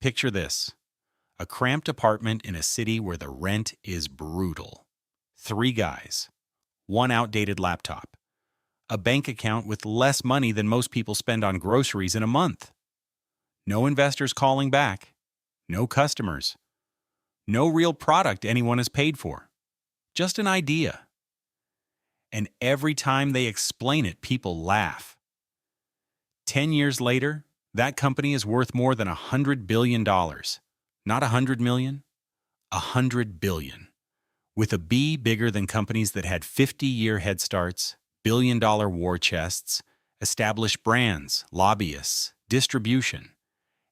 Picture this: a cramped apartment in a city where the rent is brutal. Three guys, one outdated laptop, a bank account with less money than most people spend on groceries in a month. No investors calling back, no customers, no real product anyone has paid for. Just an idea. And every time they explain it, people laugh. 10 years later, that company is worth more than $100 billion. Not 100 million, 100 billion. With a B bigger than companies that had 50-year head starts, billion-dollar war chests, established brands, lobbyists, distribution,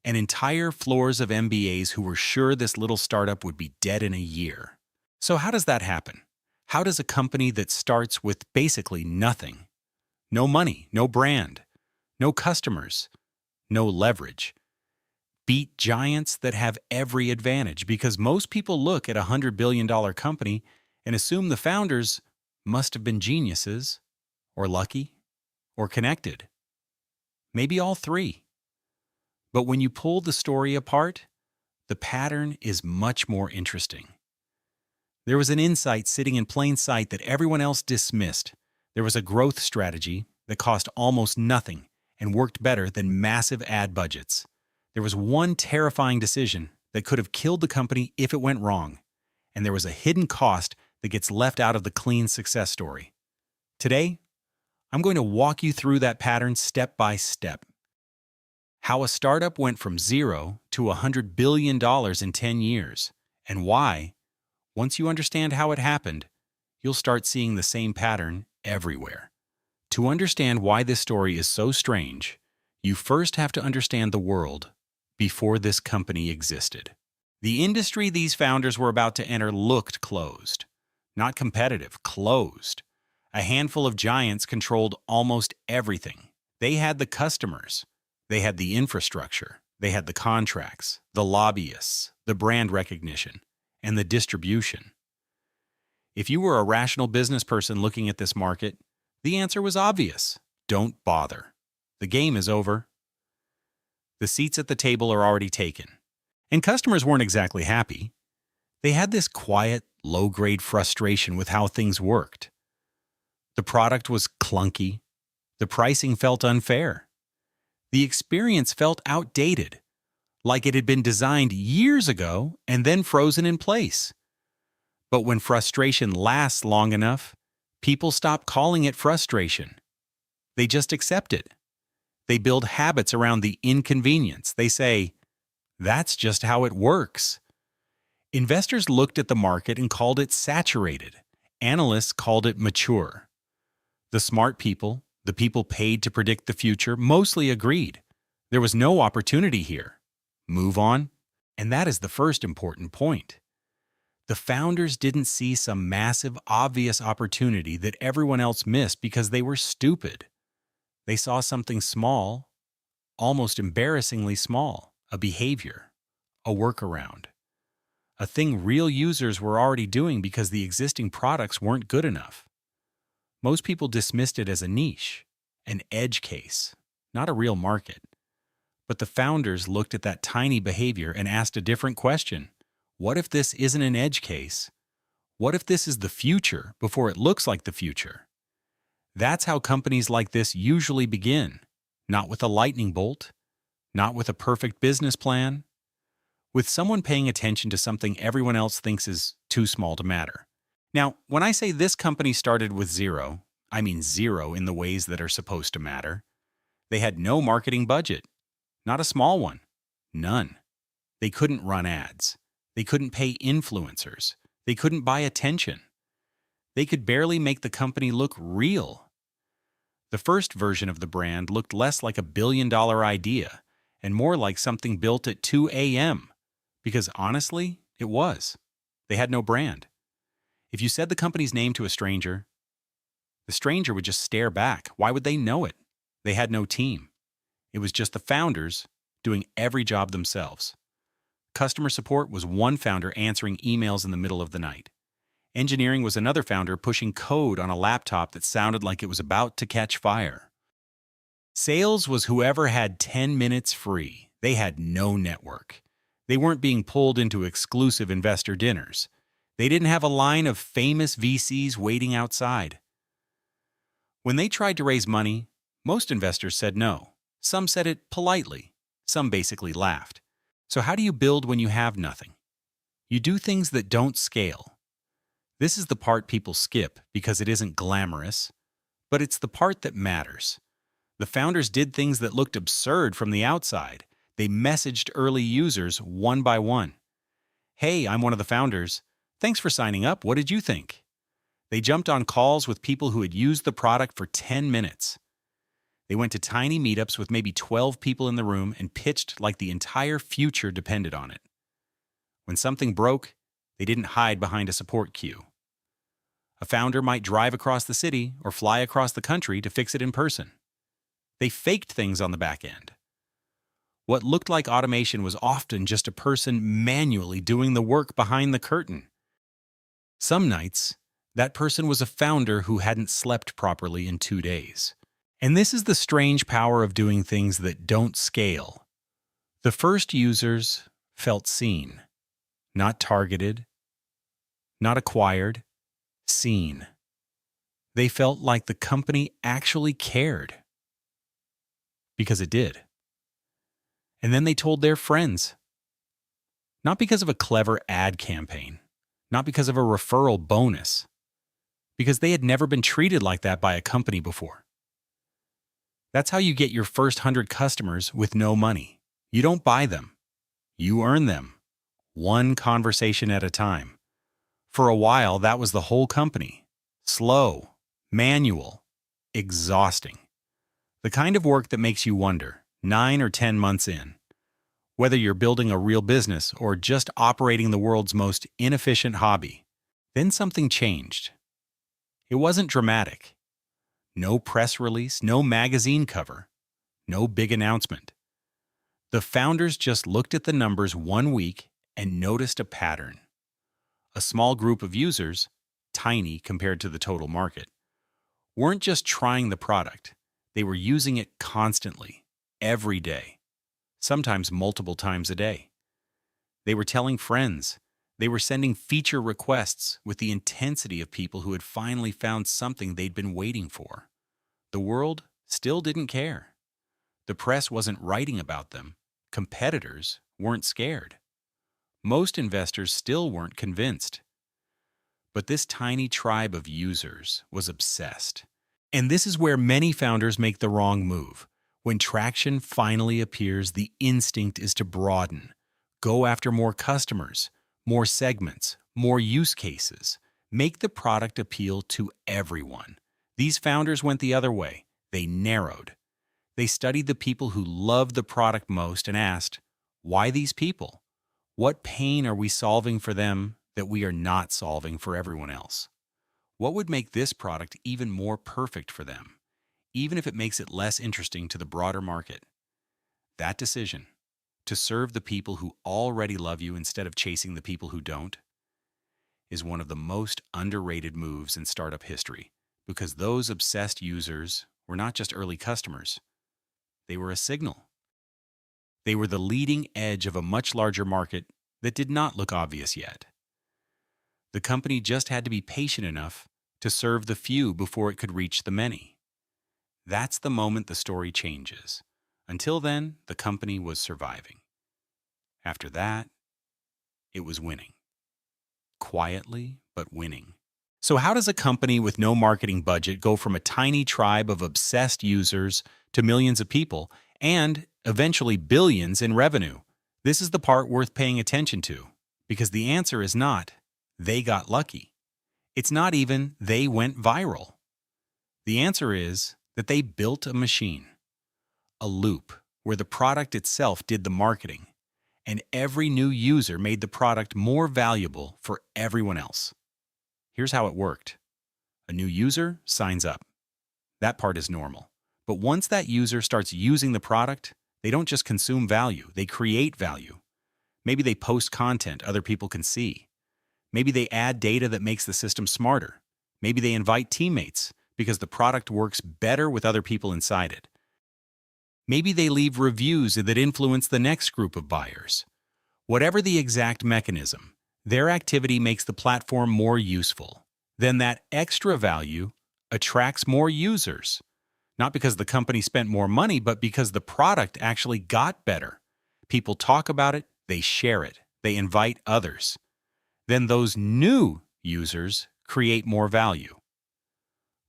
and entire floors of MBAs who were sure this little startup would be dead in a year. So how does that happen? How does a company that starts with basically nothing, no money, no brand, no customers, no leverage, beat giants that have every advantage? Because most people look at a $100 billion company and assume the founders must have been geniuses, or lucky, or connected. Maybe all three. But when you pull the story apart, the pattern is much more interesting. There was an insight sitting in plain sight that everyone else dismissed. There was a growth strategy that cost almost nothing and worked better than massive ad budgets. There was one terrifying decision that could have killed the company if it went wrong. And there was a hidden cost that gets left out of the clean success story. Today, I'm going to walk you through that pattern step by step. How a startup went from zero to $100 billion in 10 years, and why, once you understand how it happened, you'll start seeing the same pattern everywhere. To understand why this story is so strange, you first have to understand the world before this company existed. The industry these founders were about to enter looked closed. Not competitive, closed. A handful of giants controlled almost everything. They had the customers. They had the infrastructure. They had the contracts, the lobbyists, the brand recognition, and the distribution. If you were a rational business person looking at this market, the answer was obvious. Don't bother. The game is over. The seats at the table are already taken. And customers weren't exactly happy. They had this quiet, low-grade frustration with how things worked. The product was clunky. The pricing felt unfair. The experience felt outdated, like it had been designed years ago and then frozen in place. But when frustration lasts long enough, people stop calling it frustration. They just accept it. They build habits around the inconvenience. They say, "That's just how it works." Investors looked at the market and called it saturated. Analysts called it mature. The smart people, the people paid to predict the future, mostly agreed. There was no opportunity here. Move on. And that is the first important point. The founders didn't see some massive, obvious opportunity that everyone else missed because they were stupid. They saw something small, almost embarrassingly small, a behavior, a workaround, a thing real users were already doing because the existing products weren't good enough. Most people dismissed it as a niche, an edge case, not a real market. But the founders looked at that tiny behavior and asked a different question. What if this isn't an edge case? What if this is the future before it looks like the future? That's how companies like this usually begin. Not with a lightning bolt, not with a perfect business plan, with someone paying attention to something everyone else thinks is too small to matter. Now, when I say this company started with zero, I mean zero in the ways that are supposed to matter. They had no marketing budget, not a small one, none. They couldn't run ads. They couldn't pay influencers. They couldn't buy attention. They could barely make the company look real. The first version of the brand looked less like a billion-dollar idea and more like something built at 2 a.m. Because honestly, it was. They had no brand. If you said the company's name to a stranger, the stranger would just stare back. Why would they know it? They had no team. It was just the founders doing every job themselves. Customer support was one founder answering emails in the middle of the night. Engineering was another founder pushing code on a laptop that sounded like it was about to catch fire. Sales was whoever had 10 minutes free. They had no network. They weren't being pulled into exclusive investor dinners. They didn't have a line of famous VCs waiting outside. When they tried to raise money, most investors said no. Some said it politely. Some basically laughed. So how do you build when you have nothing? You do things that don't scale. This is the part people skip because it isn't glamorous, but it's the part that matters. The founders did things that looked absurd from the outside. They messaged early users one by one. "Hey, I'm one of the founders. Thanks for signing up. What did you think?" They jumped on calls with people who had used the product for 10 minutes. They went to tiny meetups with maybe 12 people in the room and pitched like the entire future depended on it. When something broke, they didn't hide behind a support queue. A founder might drive across the city or fly across the country to fix it in person. They faked things on the back end. What looked like automation was often just a person manually doing the work behind the curtain. Some nights, that person was a founder who hadn't slept properly in 2 days. And this is the strange power of doing things that don't scale. The first users felt seen, not targeted, not acquired, seen. They felt like the company actually cared. Because it did. And then they told their friends. Not because of a clever ad campaign, not because of a referral bonus, because they had never been treated like that by a company before. That's how you get your first 100 customers with no money. You don't buy them. You earn them, one conversation at a time. For a while, that was the whole company. Slow, manual, exhausting. The kind of work that makes you wonder, 9 or 10 months in, whether you're building a real business or just operating the world's most inefficient hobby. Then something changed. It wasn't dramatic. No press release, no magazine cover, no big announcement. The founders just looked at the numbers one week and noticed a pattern. A small group of users, tiny compared to the total market, weren't just trying the product. They were using it constantly, every day, sometimes multiple times a day. They were telling friends. They were sending feature requests with the intensity of people who had finally found something they'd been waiting for. The world still didn't care. The press wasn't writing about them. Competitors weren't scared. Most investors still weren't convinced. But this tiny tribe of users was obsessed. And this is where many founders make the wrong move. When traction finally appears, the instinct is to broaden, go after more customers, more segments, more use cases, make the product appeal to everyone. These founders went the other way. They narrowed. They studied the people who loved the product most and asked, why these people? What pain are we solving for them that we are not solving for everyone else? What would make this product even more perfect for them, even if it makes it less interesting to the broader market? That decision, to serve the people who already love you instead of chasing the people who don't, is one of the most underrated moves in startup history, because those obsessed users were not just early customers. They were a signal. They were the leading edge of a much larger market that did not look obvious yet. The company just had to be patient enough to serve the few before it could reach the many. That's the moment the story changes. Until then, the company was surviving. After that, it was winning. Quietly, but winning. So how does a company with no marketing budget go from a tiny tribe of obsessed users to millions of people and eventually billions in revenue? This is the part worth paying attention to, because the answer is not, they got lucky. It's not even, they went viral. The answer is that they built a machine, a loop where the product itself did the marketing, and every new user made the product more valuable for everyone else. Here's how it worked. A new user signs up. That part is normal. But once that user starts using the product, they don't just consume value, they create value. Maybe they post content other people can see. Maybe they add data that makes the system smarter. Maybe they invite teammates because the product works better with other people inside it. Maybe they leave reviews that influence the next group of buyers. Whatever the exact mechanism, their activity makes the platform more useful. Then that extra value attracts more users, not because the company spent more money, but because the product actually got better. People talk about it, they share it, they invite others. Then those new users create more value.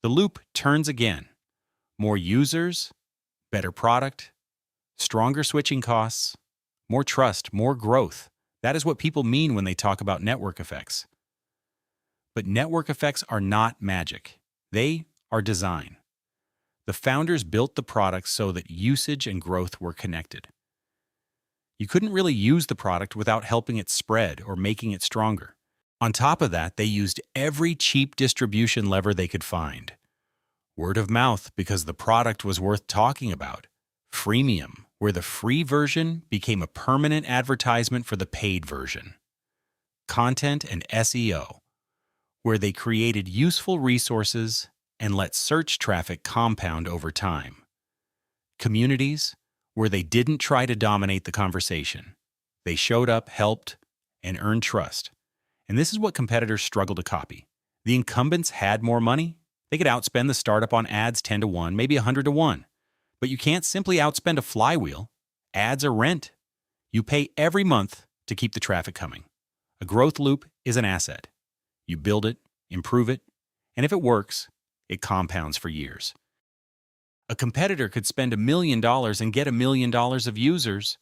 The loop turns again. More users, better product, stronger switching costs, more trust, more growth. That is what people mean when they talk about network effects. But network effects are not magic. They are design. The founders built the product so that usage and growth were connected. You couldn't really use the product without helping it spread or making it stronger. On top of that, they used every cheap distribution lever they could find. Word of mouth, because the product was worth talking about. Freemium, where the free version became a permanent advertisement for the paid version. Content and SEO, where they created useful resources and let search traffic compound over time. Communities, where they didn't try to dominate the conversation. They showed up, helped, and earned trust. And this is what competitors struggle to copy. The incumbents had more money. They could outspend the startup on ads 10 to 1, maybe 100 to 1. But you can't simply outspend a flywheel. Ads are rent. You pay every month to keep the traffic coming. A growth loop is an asset. You build it, improve it, and if it works, it compounds for years. A competitor could spend $1 million and get $1 million of users.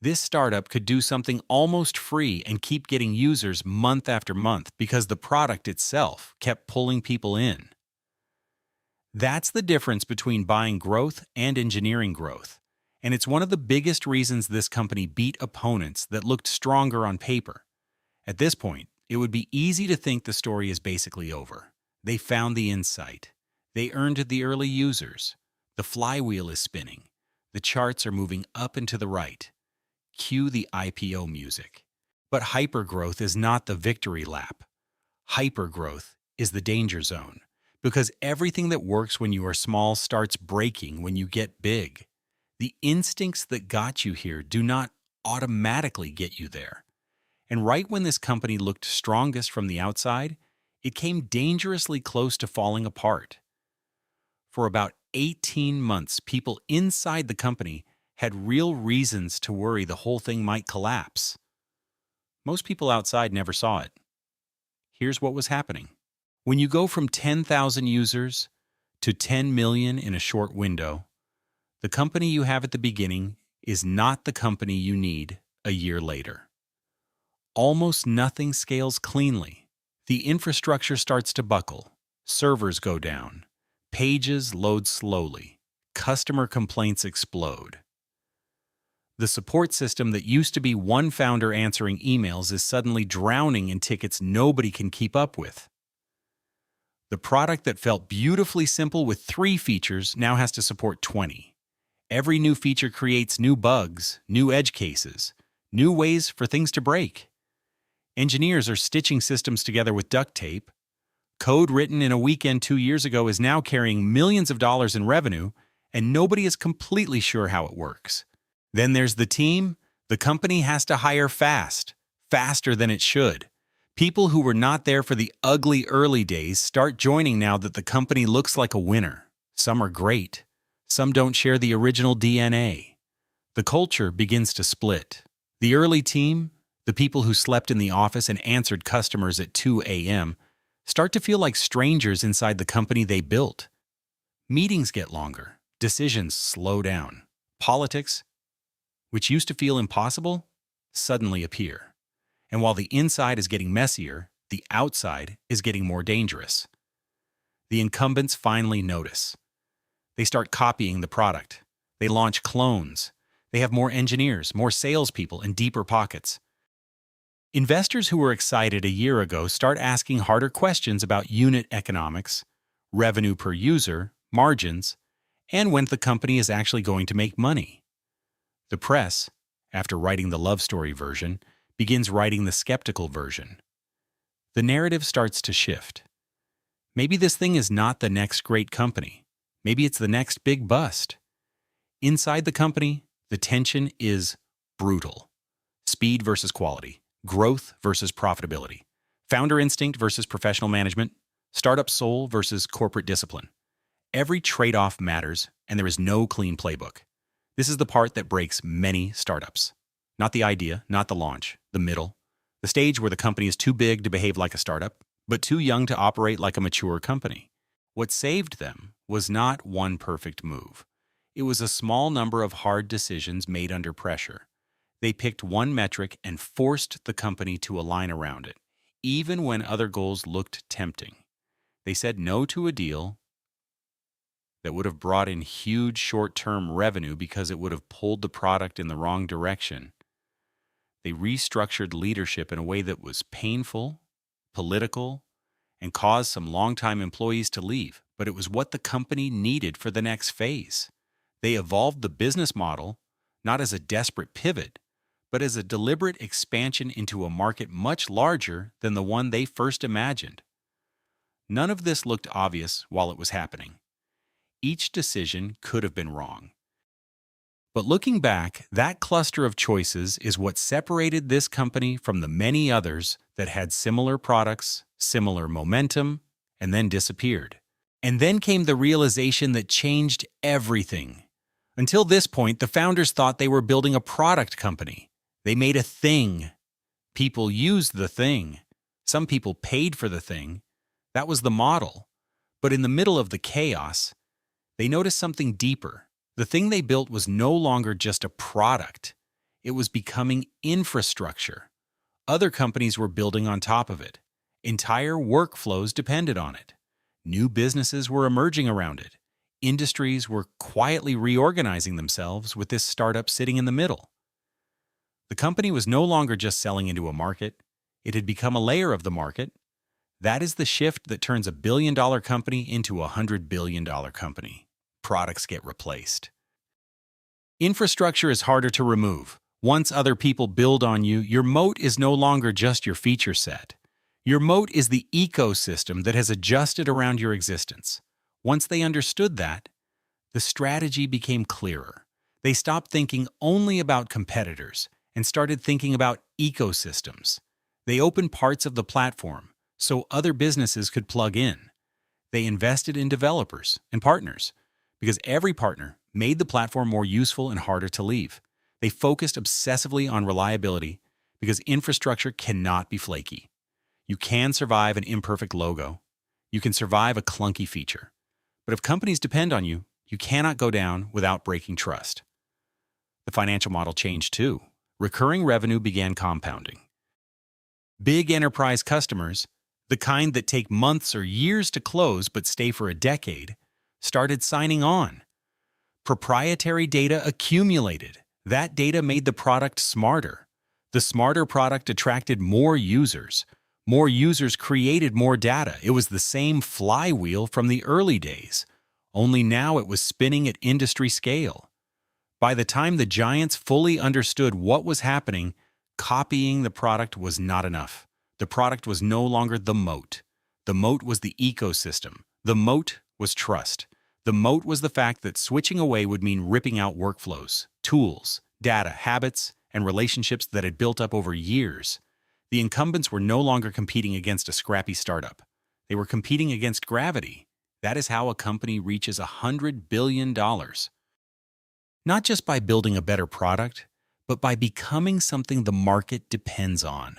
This startup could do something almost free and keep getting users month after month because the product itself kept pulling people in. That's the difference between buying growth and engineering growth. And it's one of the biggest reasons this company beat opponents that looked stronger on paper. At this point, it would be easy to think the story is basically over. They found the insight. They earned the early users. The flywheel is spinning. The charts are moving up and to the right. Cue the IPO music. But hypergrowth is not the victory lap. Hypergrowth is the danger zone. Because everything that works when you are small starts breaking when you get big. The instincts that got you here do not automatically get you there. And right when this company looked strongest from the outside, it came dangerously close to falling apart. For about 18 months, people inside the company had real reasons to worry the whole thing might collapse. Most people outside never saw it. Here's what was happening. When you go from 10,000 users to 10 million in a short window, the company you have at the beginning is not the company you need a year later. Almost nothing scales cleanly. The infrastructure starts to buckle. Servers go down. Pages load slowly. Customer complaints explode. The support system that used to be one founder answering emails is suddenly drowning in tickets nobody can keep up with. The product that felt beautifully simple with 3 features now has to support 20. Every new feature creates new bugs, new edge cases, new ways for things to break. Engineers are stitching systems together with duct tape. Code written in a weekend 2 years ago is now carrying millions of dollars in revenue, and nobody is completely sure how it works. Then there's the team. The company has to hire fast, faster than it should. People who were not there for the ugly early days start joining now that the company looks like a winner. Some are great. Some don't share the original DNA. The culture begins to split. The early team, the people who slept in the office and answered customers at 2 a.m., start to feel like strangers inside the company they built. Meetings get longer. Decisions slow down. Politics, which used to feel impossible, suddenly appear. And while the inside is getting messier, the outside is getting more dangerous. The incumbents finally notice. They start copying the product. They launch clones. They have more engineers, more salespeople, and deeper pockets. Investors who were excited a year ago start asking harder questions about unit economics, revenue per user, margins, and when the company is actually going to make money. The press, after writing the love story version, begins writing the skeptical version. The narrative starts to shift. Maybe this thing is not the next great company. Maybe it's the next big bust. Inside the company, the tension is brutal. speed versus quality, growth versus profitability, founder instinct versus professional management, startup soul versus corporate discipline. Every trade-off matters, and there is no clean playbook. This is the part that breaks many startups. Not the idea, not the launch, the middle, the stage where the company is too big to behave like a startup, but too young to operate like a mature company. What saved them was not one perfect move. It was a small number of hard decisions made under pressure. They picked one metric and forced the company to align around it, even when other goals looked tempting. They said no to a deal that would have brought in huge short-term revenue because it would have pulled the product in the wrong direction. They restructured leadership in a way that was painful, political, and caused some longtime employees to leave, but it was what the company needed for the next phase. They evolved the business model, not as a desperate pivot, but as a deliberate expansion into a market much larger than the one they first imagined. None of this looked obvious while it was happening. Each decision could have been wrong. But looking back, that cluster of choices is what separated this company from the many others that had similar products, similar momentum, and then disappeared. And then came the realization that changed everything. Until this point, the founders thought they were building a product company. They made a thing. People used the thing. Some people paid for the thing. That was the model. But in the middle of the chaos, they noticed something deeper. The thing they built was no longer just a product. It was becoming infrastructure. Other companies were building on top of it. Entire workflows depended on it. New businesses were emerging around it. Industries were quietly reorganizing themselves with this startup sitting in the middle. The company was no longer just selling into a market. It had become a layer of the market. That is the shift that turns a billion-dollar company into a $100 billion company. Products get replaced. Infrastructure is harder to remove. Once other people build on you, your moat is no longer just your feature set. Your moat is the ecosystem that has adjusted around your existence. Once they understood that, the strategy became clearer. They stopped thinking only about competitors and started thinking about ecosystems. They opened parts of the platform so other businesses could plug in. They invested in developers and partners because every partner made the platform more useful and harder to leave. They focused obsessively on reliability because infrastructure cannot be flaky. You can survive an imperfect logo. You can survive a clunky feature. But if companies depend on you, you cannot go down without breaking trust. The financial model changed too. Recurring revenue began compounding. Big enterprise customers, the kind that take months or years to close but stay for a decade, started signing on. Proprietary data accumulated. That data made the product smarter. The smarter product attracted more users. More users created more data. It was the same flywheel from the early days, only now it was spinning at industry scale. By the time the giants fully understood what was happening, copying the product was not enough. The product was no longer the moat. The moat was the ecosystem. The moat was trust. The moat was the fact that switching away would mean ripping out workflows, tools, data, habits, and relationships that had built up over years. The incumbents were no longer competing against a scrappy startup. They were competing against gravity. That is how a company reaches $100 billion. Not just by building a better product, but by becoming something the market depends on.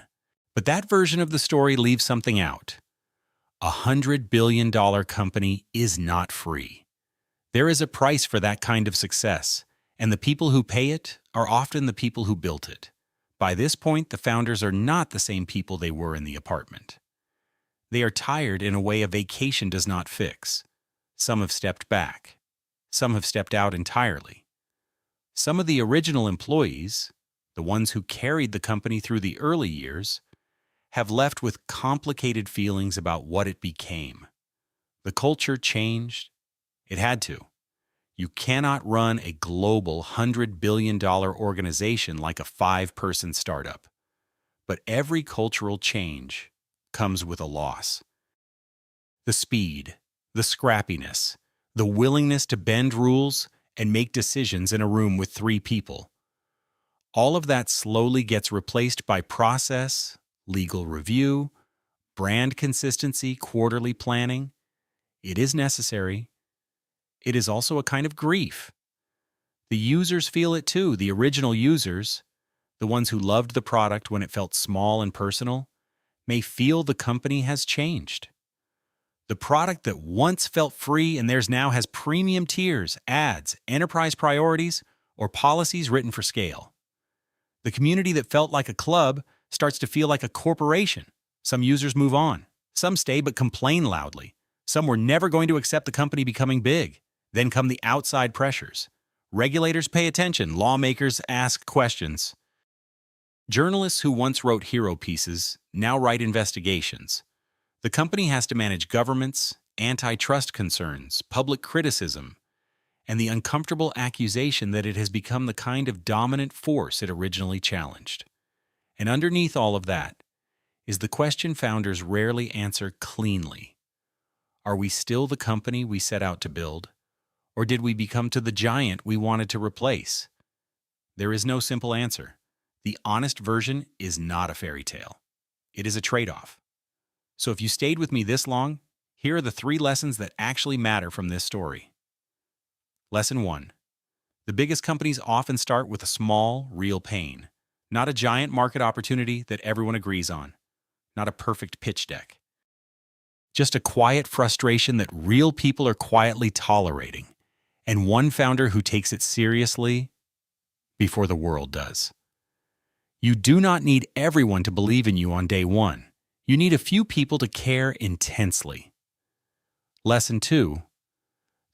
But that version of the story leaves something out. A $100 billion company is not free. There is a price for that kind of success, and the people who pay it are often the people who built it. By this point, the founders are not the same people they were in the apartment. They are tired in a way a vacation does not fix. Some have stepped back. Some have stepped out entirely. Some of the original employees, the ones who carried the company through the early years, have left with complicated feelings about what it became. The culture changed. It had to. You cannot run a global $100 billion organization like a 5-person startup. But every cultural change comes with a loss. The speed, the scrappiness, the willingness to bend rules and make decisions in a room with 3 people. All of that slowly gets replaced by process, legal review, brand consistency, quarterly planning. It is necessary. It is also a kind of grief. The users feel it too, the original users, the ones who loved the product when it felt small and personal, may feel the company has changed. The product that once felt free and theirs now has premium tiers, ads, enterprise priorities, or policies written for scale. The community that felt like a club starts to feel like a corporation. Some users move on. Some stay but complain loudly. Some were never going to accept the company becoming big. Then come the outside pressures. Regulators pay attention. Lawmakers ask questions. Journalists who once wrote hero pieces now write investigations. The company has to manage governments, antitrust concerns, public criticism, and the uncomfortable accusation that it has become the kind of dominant force it originally challenged. And underneath all of that is the question founders rarely answer cleanly. Are we still the company we set out to build? Or did we become to the giant we wanted to replace? There is no simple answer. The honest version is not a fairy tale. It is a trade-off. So if you stayed with me this long, here are the 3 lessons that actually matter from this story. Lesson 1. The biggest companies often start with a small, real pain, not a giant market opportunity that everyone agrees on, not a perfect pitch deck. Just a quiet frustration that real people are quietly tolerating, and one founder who takes it seriously before the world does. You do not need everyone to believe in you on day 1. You need a few people to care intensely. Lesson 2.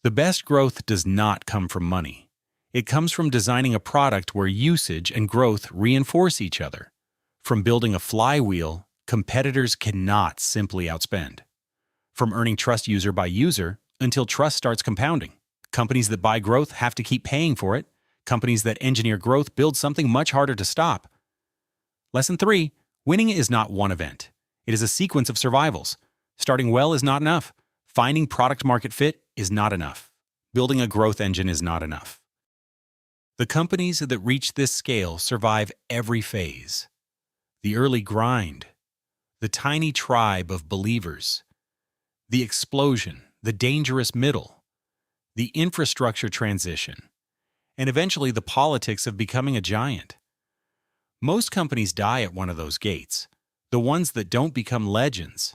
The best growth does not come from money. It comes from designing a product where usage and growth reinforce each other. From building a flywheel, competitors cannot simply outspend. From earning trust user by user until trust starts compounding. Companies that buy growth have to keep paying for it. Companies that engineer growth build something much harder to stop. Lesson 3. Winning is not one event. It is a sequence of survivals. Starting well is not enough. Finding product market fit is not enough. Building a growth engine is not enough. The companies that reach this scale survive every phase. The early grind, the tiny tribe of believers, the explosion, the dangerous middle, the infrastructure transition, and eventually the politics of becoming a giant. Most companies die at one of those gates, the ones that don't become legends.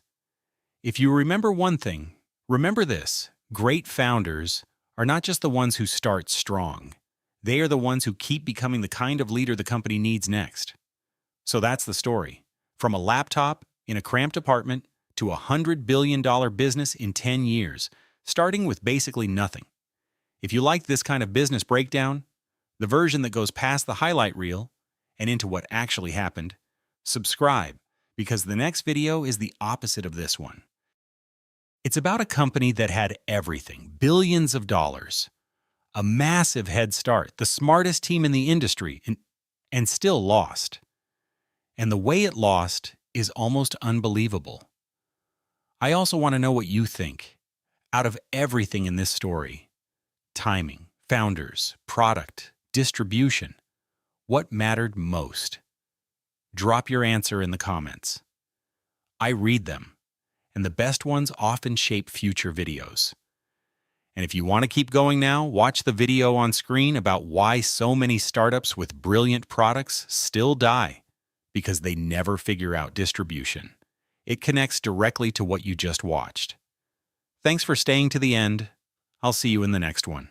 If you remember one thing, remember this: great founders are not just the ones who start strong. They are the ones who keep becoming the kind of leader the company needs next. So that's the story. From a laptop in a cramped apartment to a $100 billion business in 10 years, starting with basically nothing. If you like this kind of business breakdown, the version that goes past the highlight reel and into what actually happened, subscribe, because the next video is the opposite of this one. It's about a company that had everything, billions of dollars, a massive head start, the smartest team in the industry, and still lost. And the way it lost is almost unbelievable. I also want to know what you think. Out of everything in this story, timing, founders, product, distribution, what mattered most? Drop your answer in the comments. I read them, and the best ones often shape future videos. And if you want to keep going now, watch the video on screen about why so many startups with brilliant products still die, because they never figure out distribution. It connects directly to what you just watched. Thanks for staying to the end. I'll see you in the next one.